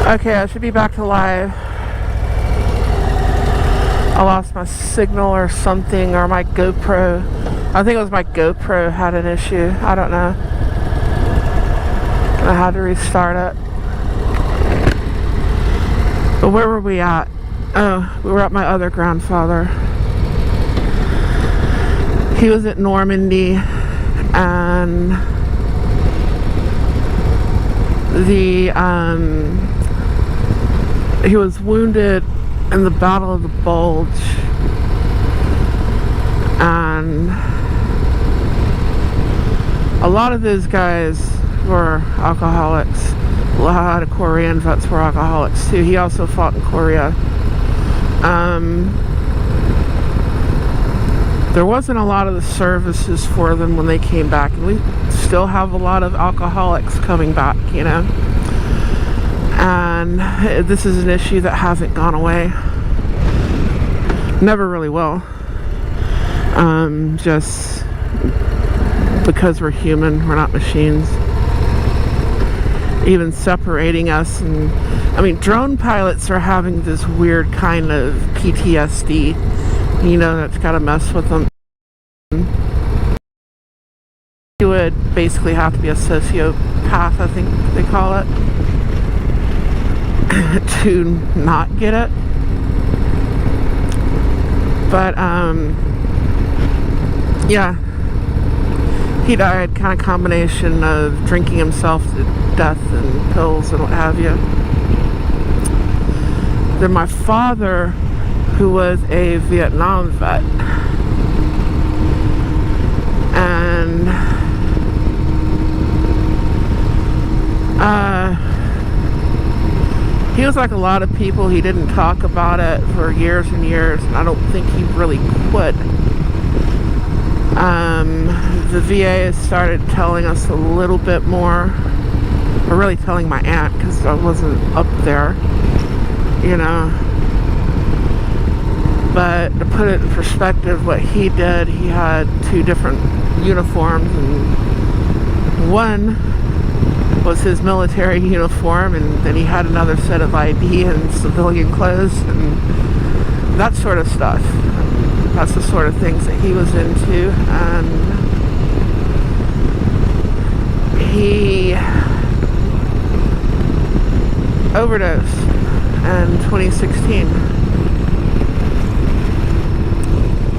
Okay, I should be back to live. I lost my signal or something, or my GoPro. I think it was my GoPro had an issue. I don't know. I had to restart it. But where were we at? Oh, we were at my other grandfather. He was at Normandy, and he was wounded in the Battle of the Bulge, and a lot of those guys were alcoholics. A lot of Korean vets were alcoholics too. He also fought in Korea. There wasn't a lot of the services for them when they came back, and we still have a lot of alcoholics coming back, you know. And this is an issue that hasn't gone away. Never really will. Just because we're human, we're not machines. Even separating us, and I mean, drone pilots are having this weird kind of PTSD, you know, that's gotta mess with them. You would basically have to be a sociopath, I think they call it, to not get it. But yeah, he died kind of combination of drinking himself to death and pills and what have you. Then my father, who was a Vietnam vet, and he was like a lot of people. He didn't talk about it for years and years, and I don't think he really quit. The VA has started telling us a little bit more, or really telling my aunt, because I wasn't up there, you know. But to put it in perspective, what he did, he had 2 different uniforms, and one was his military uniform, and then he had another set of ID and civilian clothes and that sort of stuff. That's the sort of things that he was into, and he overdosed in 2016.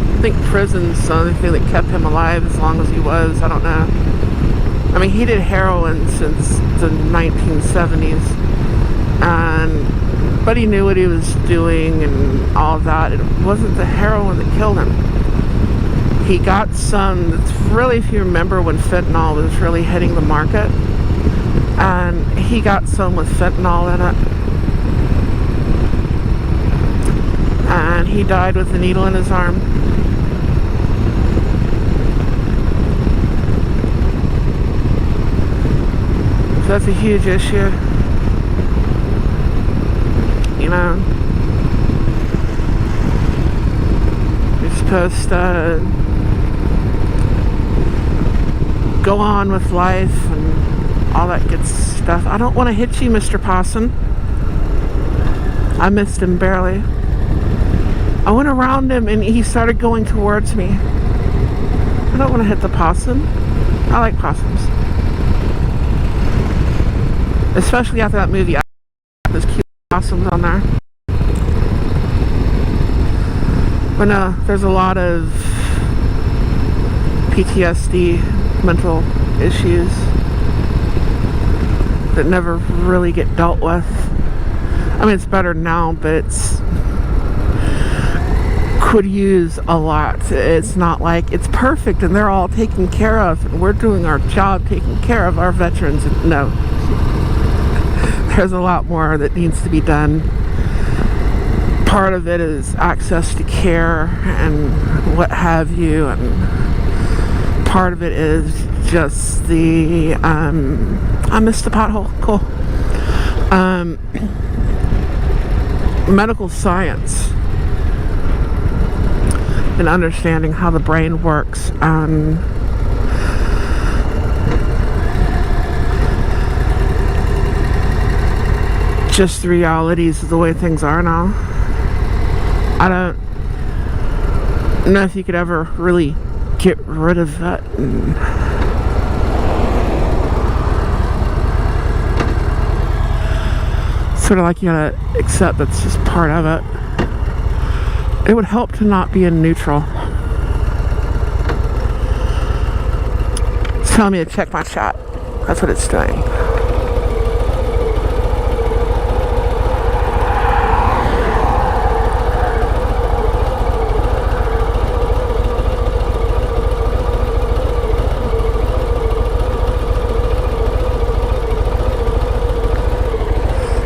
I think prison's the only thing that kept him alive as long as he was. I don't know. I mean, he did heroin since the 1970s, but he knew what he was doing and all that. It wasn't the heroin that killed him. He got some, that's really, if you remember when fentanyl was really hitting the market, and he got some with fentanyl in it, and he died with a needle in his arm. So that's a huge issue, you know. You're supposed to go on with life and all that good stuff. I don't want to hit you, Mr. Possum. I missed him barely. I went around him and he started going towards me. I don't want to hit the possum. I like possums. Especially after that movie, there's cute possums on there. But no, there's a lot of PTSD, mental issues that never really get dealt with. I mean, it's better now, but it's could use a lot. It's not like it's perfect and they're all taken care of and we're doing our job taking care of our veterans. No. There's a lot more that needs to be done. Part of it is access to care and what have you, and part of it is just the I missed the pothole. Cool. Medical science and understanding how the brain works. just the realities of the way things are now. I don't know if you could ever really get rid of that. And sort of like you gotta accept that's just part of it. It would help to not be in neutral. It's telling me to check my chat. That's what it's doing.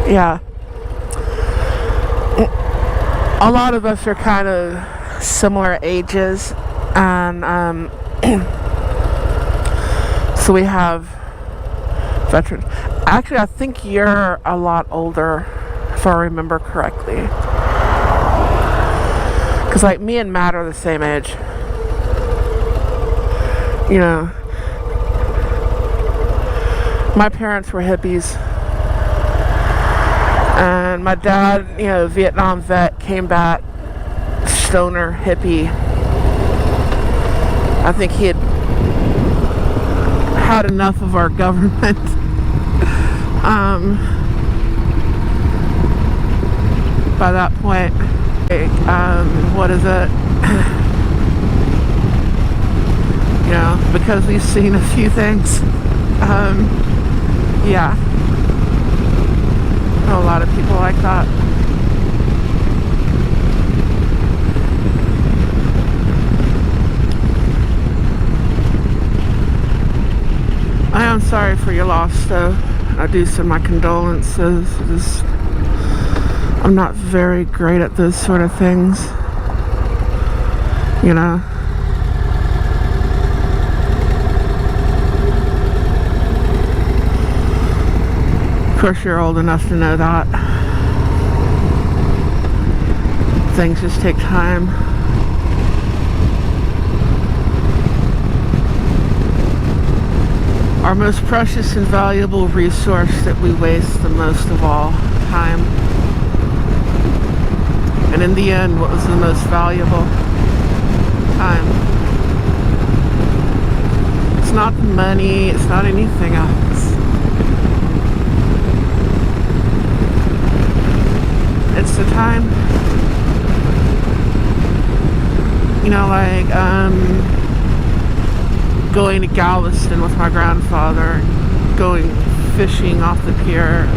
Yeah. A lot of us are kind of similar ages, and so we have veterans. Actually, I think you're a lot older, if I remember correctly. Because, like, me and Matt are the same age. You know, my parents were hippies. And my dad, you know, Vietnam vet, came back, stoner, hippie. I think he had enough of our government. By that point, what is it? You know, because we've seen a few things. Yeah. A lot of people like that. I am sorry for your loss, though. I do send my condolences. I'm not very great at those sort of things, you know. Of course, you're old enough to know that things just take time. Our most precious and valuable resource that we waste the most of all, time. And in the end, what was the most valuable? Time. It's not the money, it's not anything else. It's the time. You know, like, going to Galveston with my grandfather, going fishing off the pier,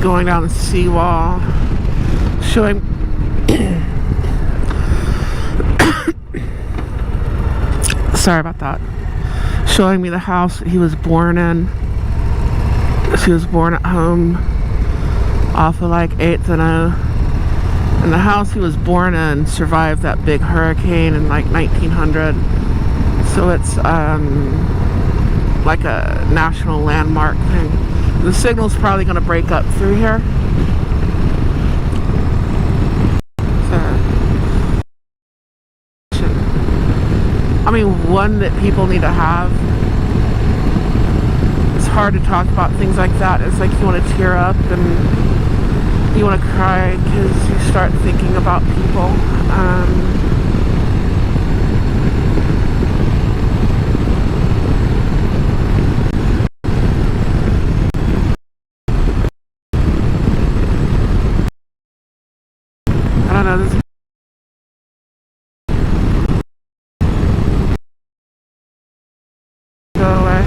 going down the seawall, showing sorry about that, showing me the house that he was born in. She was born at home off of like 8th and O. And the house he was born in survived that big hurricane in like 1900. So it's like a national landmark thing. The signal's probably going to break up through here. So, I mean, one that people need to have. It's hard to talk about things like that. It's like you want to tear up and you want to cry because you start thinking about people. I don't know. This go away.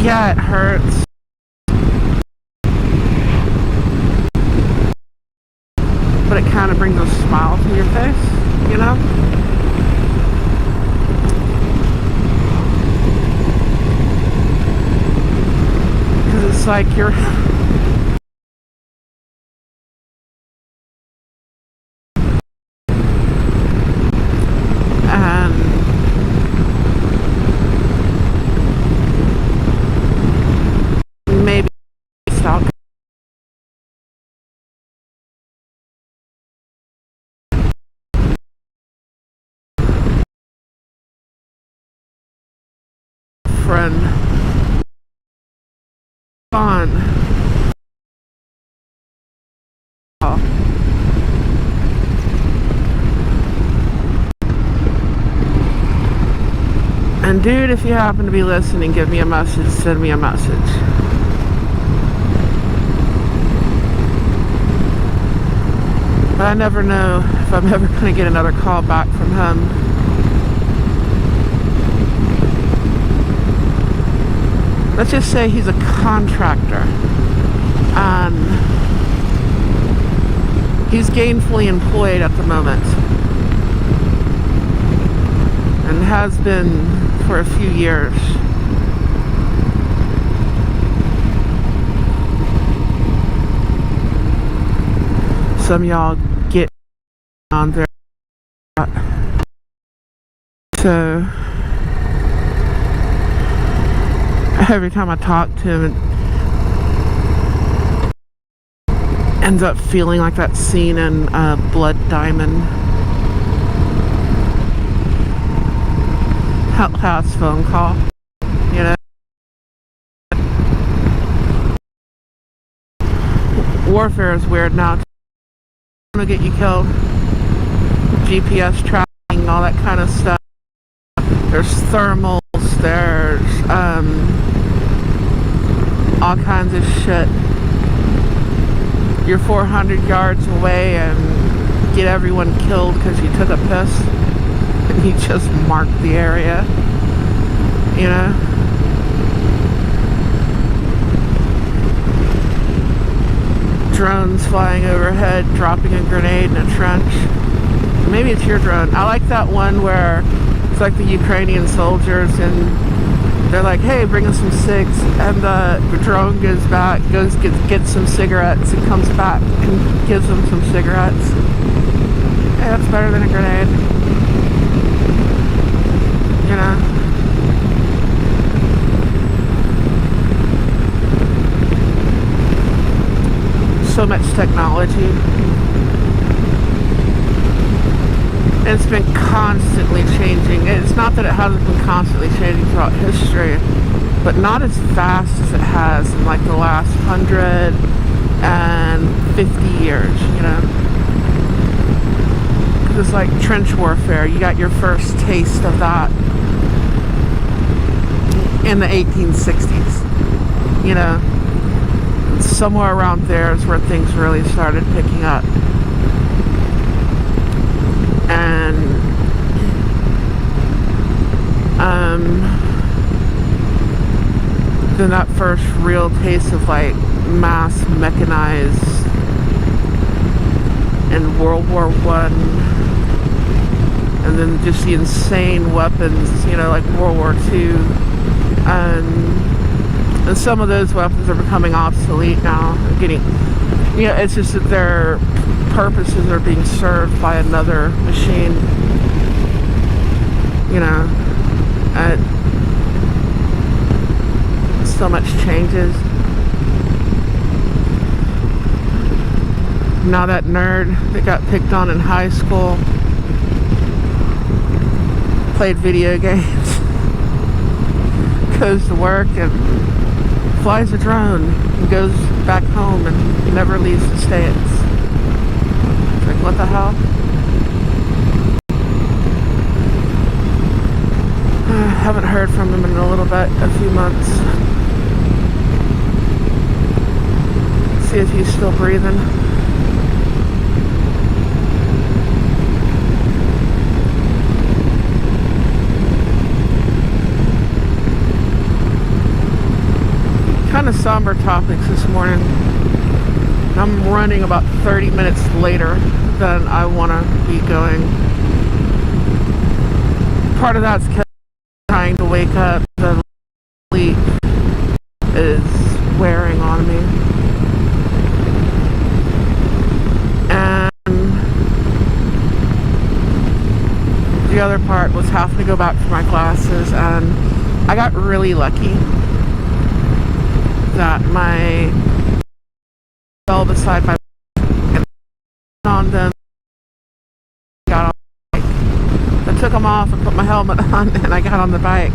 Yeah, it hurts. But it kind of brings a smile to your face, you know? Because it's like you're... And girlfriend on. And dude, if you happen to be listening, give me a message, send me a message. But I never know if I'm ever going to get another call back from him. Let's just say he's a contractor. And he's gainfully employed at the moment. And has been for a few years. Some of y'all get on there. So every time I talk to him, it ends up feeling like that scene in Blood Diamond. House phone call, you know. Warfare is weird now. It's gonna get you killed. GPS tracking, all that kind of stuff. There's thermals, there's all kinds of shit. You're 400 yards away and get everyone killed because you took a piss. He just marked the area, you know. Drones flying overhead, dropping a grenade in a trench. Maybe it's your drone. I like that one where it's like the Ukrainian soldiers and they're like, hey, bring us some cigs, and the drone goes back, gets some cigarettes and comes back and gives them some cigarettes. Hey, that's better than a grenade. You know, so much technology. It's been constantly changing. It's not that it hasn't been constantly changing throughout history, but not as fast as it has in like the last 150 years, you know. It's like trench warfare. You got your first taste of that in the 1860s, you know. Somewhere around there is where things really started picking up. And then that first real taste of like mass mechanized in World War I, and then just the insane weapons, you know, like World War II. And some of those weapons are becoming obsolete now. Getting, you know, it's just that their purposes are being served by another machine. You know, so much changes. Now that nerd that got picked on in high school played video games, goes to work and flies a drone and goes back home and never leaves the States. It's like, what the hell? I haven't heard from him in a little bit, a few months. See if he's still breathing. Kind of somber topics this morning. I'm running about 30 minutes later than I want to be going. Part of that's trying to wake up. The sleep is wearing on me. And the other part was having to go back for my classes, and I got really lucky that my fell beside my and on them, got on the bike. I took them off and put my helmet on, and I got on the bike.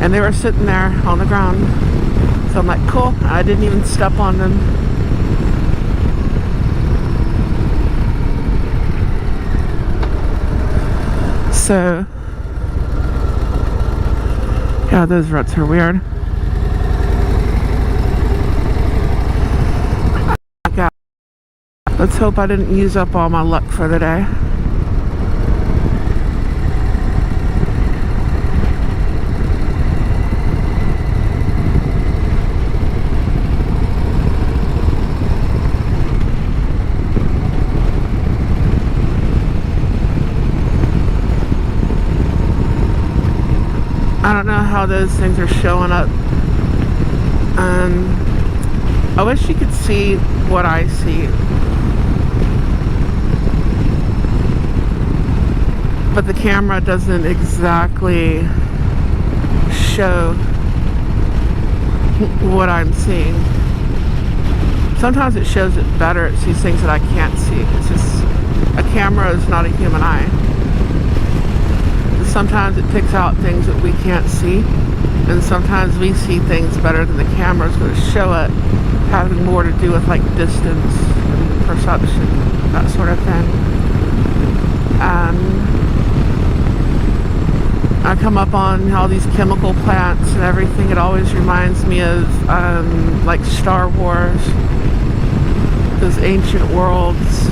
And they were sitting there on the ground. So I'm like, cool. I didn't even step on them. So, yeah, those ruts are weird. Okay. Let's hope I didn't use up all my luck for the day. I don't know how those things are showing up. I wish you could see what I see. But the camera doesn't exactly show what I'm seeing. Sometimes it shows it better. It sees things that I can't see. It's just, a camera is not a human eye. Sometimes it picks out things that we can't see, and sometimes we see things better than the camera's going to show it, having more to do with like distance and perception, that sort of thing. I come up on all these chemical plants and everything. It always reminds me of like Star Wars, those ancient worlds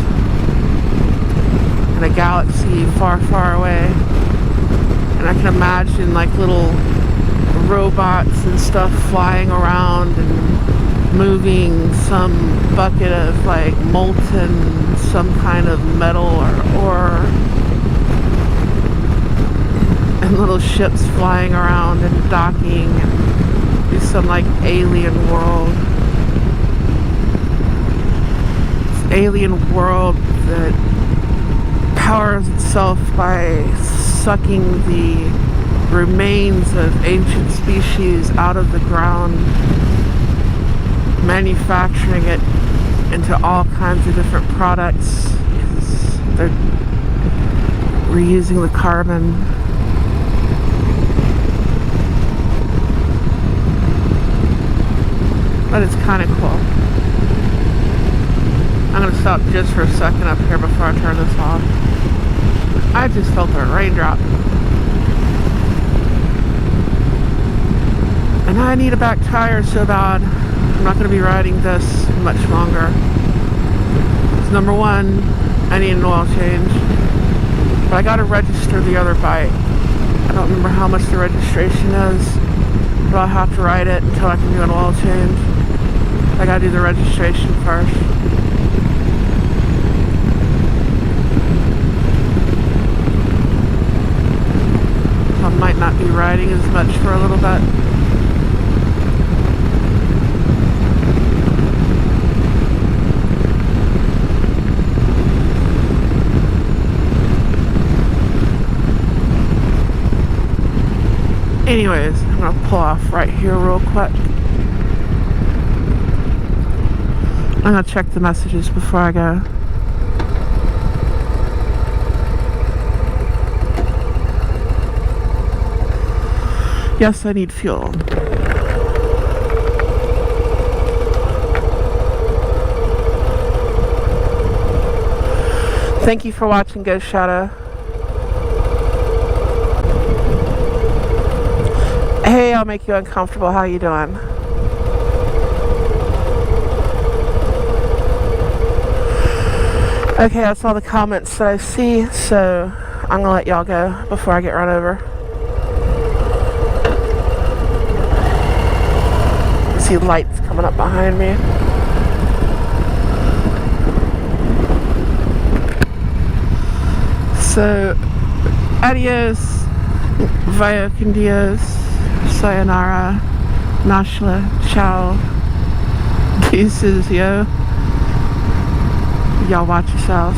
in a galaxy far, far away. And I can imagine like little robots and stuff flying around and moving some bucket of like molten some kind of metal or ore, and little ships flying around and docking, and do some like alien world. This alien world that powers itself by sucking the remains of ancient species out of the ground, manufacturing it into all kinds of different products because they're reusing the carbon. But it's kind of cool. I'm going to stop just for a second up here before I turn this off. I just felt a raindrop. And I need a back tire so bad. I'm not going to be riding this much longer. Because number one, I need an oil change. But I got to register the other bike. I don't remember how much the registration is. But I'll have to ride it until I can do an oil change. I got to do the registration first. I might not be riding as much for a little bit. Anyways, I'm gonna pull off right here real quick. I'm gonna check the messages before I go. Yes, I need fuel. Thank you for watching Ghost Shadow. Hey, I'll make you uncomfortable. How you doing? Okay, that's all the comments that I see, so I'm gonna let y'all go before I get run over. I see lights coming up behind me. So, adios, vaya con Dios, sayonara, nashla, ciao, deuces, yo. Y'all watch yourselves.